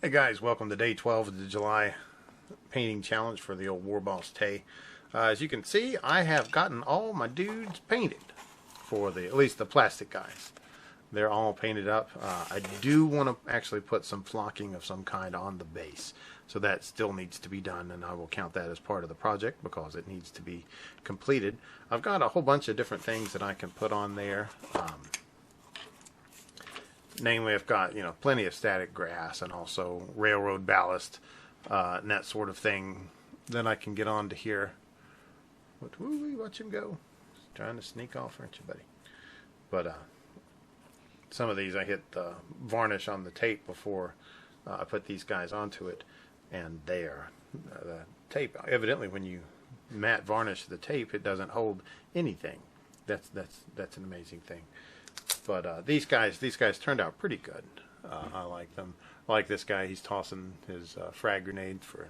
Hey guys, welcome to day 12 of the July painting challenge for the old War Boss Tay. As you can see, I have gotten all my dudes painted for at least the plastic guys. They're all painted up. I do want to actually put some flocking of some kind on the base. So that still needs to be done, and I will count that as part of the project because it needs to be completed. I've got a whole bunch of different things that I can put on there. Namely, I've got plenty of static grass and also railroad ballast and that sort of thing. Then I can get on to here. Watch him go! He's trying to sneak off, aren't you, buddy? But some of these I hit varnish on the tape before I put these guys onto it, and there, the tape. Evidently, when you matte varnish the tape, it doesn't hold anything. That's an amazing thing. But these guys turned out pretty good. I like them. I like this guy. He's tossing his frag grenade for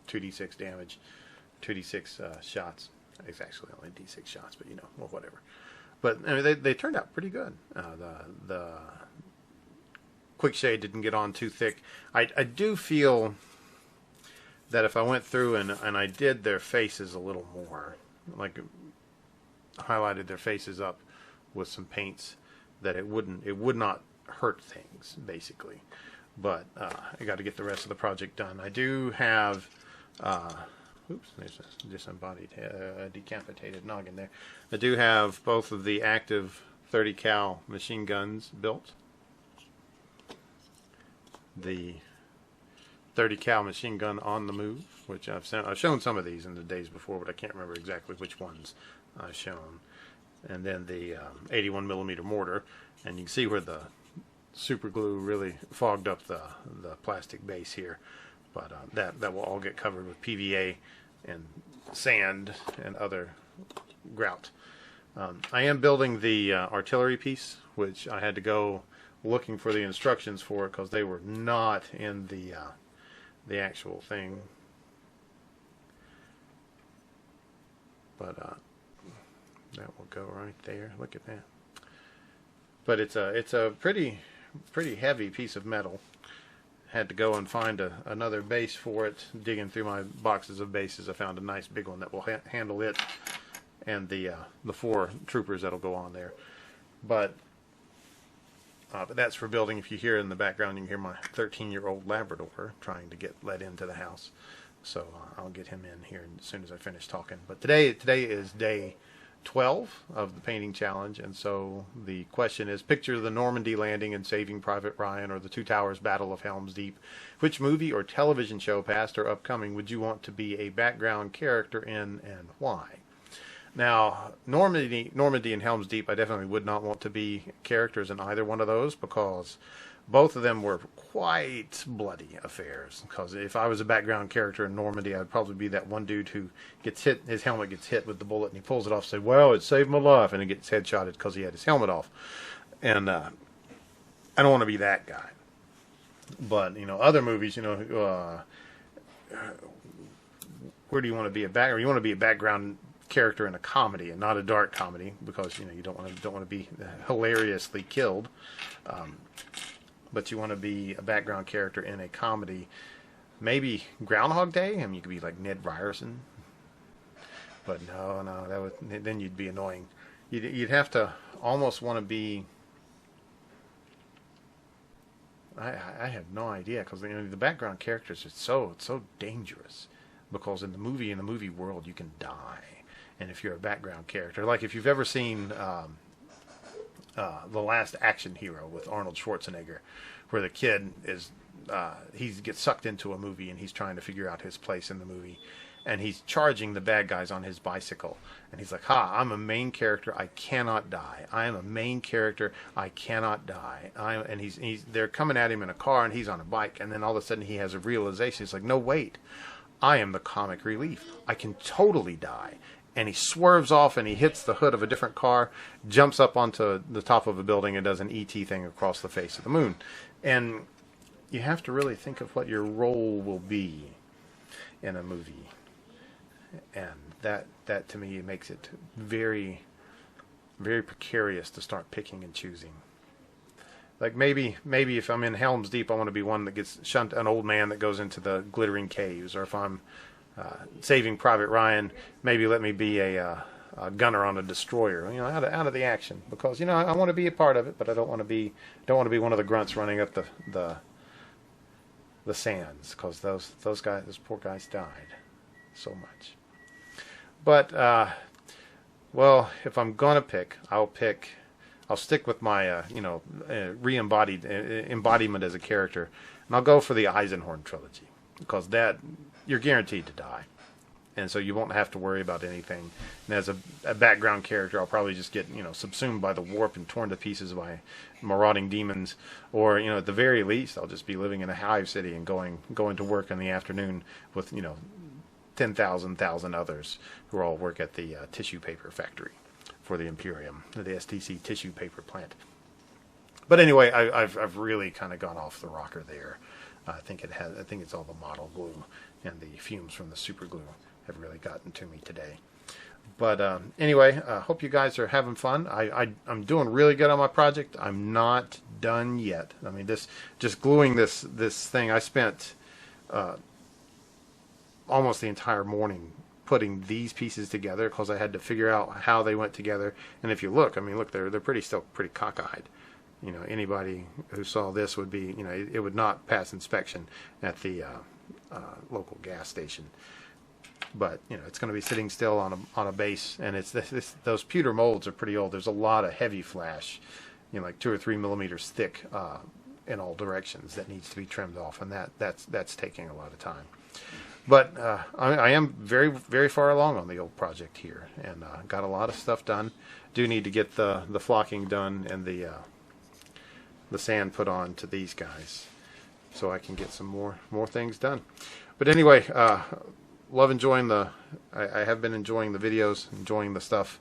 2d6 damage, 2d6 shots. It's actually only d6 shots, but well, whatever. But I mean, they turned out pretty good. The quick shade didn't get on too thick. I do feel that if I went through and I did their faces a little more, like highlighted their faces up with some paints, that it would not hurt things basically. But I got to get the rest of the project done. I do have oops, there's a disembodied decapitated noggin there. I do have both of the active 30 cal machine guns built. The 30 cal machine gun on the move, which I've shown some of these in the days before, but I can't remember exactly which ones I've shown. And then the 81 millimeter mortar, and you can see where the super glue really fogged up the plastic base here, but that will all get covered with PVA and sand and other grout. I am building the artillery piece, which I had to go looking for the instructions for it because they were not in the actual thing. But that will go right there. Look at that. But it's a pretty heavy piece of metal. Had to go and find another base for it. Digging through my boxes of bases, I found a nice big one that will handle it and the 4 troopers that'll go on there. But that's for building. If you hear in the background, you can hear my 13-year-old Labrador trying to get let into the house. So I'll get him in here as soon as I finish talking. But today is day 12 of the painting challenge, and so the question is, picture the Normandy landing and Saving Private Ryan or the Two Towers Battle of Helm's Deep. Which movie or television show, past or upcoming, would you want to be a background character in, and why? Now, Normandy and Helm's Deep, I definitely would not want to be characters in either one of those because both of them were quite bloody affairs. Because if I was a background character in Normandy, I'd probably be that one dude who gets hit, his helmet gets hit with the bullet, and he pulls it off and says, "Well, it saved my life," and he gets headshotted because he had his helmet off. And I don't want to be that guy. But other movies, where do you want to be a background? You want to be a background character in a comedy and not a dark comedy because you don't want to be hilariously killed. But you want to be a background character in a comedy, maybe Groundhog Day. I mean, you could be like Ned Ryerson. But no, then you'd be annoying. You'd have to almost want to be. I have no idea because the background characters are so dangerous because in the movie world you can die, and if you're a background character, like if you've ever seen The Last Action Hero with Arnold Schwarzenegger, where the kid is he gets sucked into a movie and he's trying to figure out his place in the movie, and he's charging the bad guys on his bicycle, and he's like, "Ha! I'm a main character. I cannot die. I am a main character. I cannot die." And they're coming at him in a car, and he's on a bike, and then all of a sudden he has a realization. He's like, "No, wait! I am the comic relief. I can totally die." And he swerves off and he hits the hood of a different car, jumps up onto the top of a building and does an ET thing across the face of the moon. And you have to really think of what your role will be in a movie. And that to me makes it very, very precarious to start picking and choosing. Like maybe if I'm in Helm's Deep, I want to be one that gets shunt, an old man that goes into the glittering caves. Or if I'm Saving Private Ryan, maybe let me be a gunner on a destroyer. You know, out of the action, because you know I want to be a part of it, but I don't want to be one of the grunts running up the sands, because those poor guys died so much. But well, if I'm gonna pick, I'll stick with my embodiment as a character, and I'll go for the Eisenhorn trilogy, because that you're guaranteed to die, and so you won't have to worry about anything. And as a background character, I'll probably just get subsumed by the warp and torn to pieces by marauding demons, or at the very least, I'll just be living in a hive city and going to work in the afternoon with 10,000 others who all work at the tissue paper factory for the Imperium, the STC tissue paper plant. But anyway, I've really kind of gone off the rocker there. I think it's all the model glue and the fumes from the super glue have really gotten to me today. But anyway, I hope you guys are having fun. I'm doing really good on my project. I'm not done yet. I mean, just gluing this thing, I spent almost the entire morning putting these pieces together, because I had to figure out how they went together. And if you look, I mean, look, they're still pretty cockeyed. Anybody who saw this would be, it would not pass inspection at the local gas station. But it's going to be sitting still on a base, and it's those pewter molds are pretty old. There's a lot of heavy flash, like 2 or 3 millimeters thick in all directions, that needs to be trimmed off, and that's taking a lot of time. But I am very, very far along on the old project here, and got a lot of stuff done. Do need to get the flocking done and the sand put on to these guys, so I can get some more things done. But anyway, love enjoying I have been enjoying the videos, enjoying the stuff,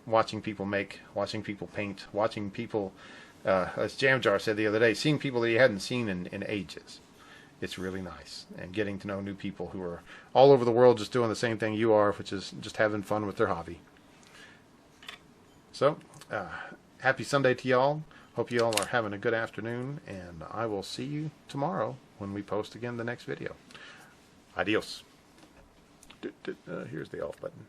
watching people make, watching people paint, watching people, as Jam Jar said the other day, seeing people that he hadn't seen in ages. It's really nice, and getting to know new people who are all over the world just doing the same thing you are, which is just having fun with their hobby. So, happy Sunday to y'all. Hope you all are having a good afternoon, and I will see you tomorrow when we post again the next video. Adios. Here's the off button.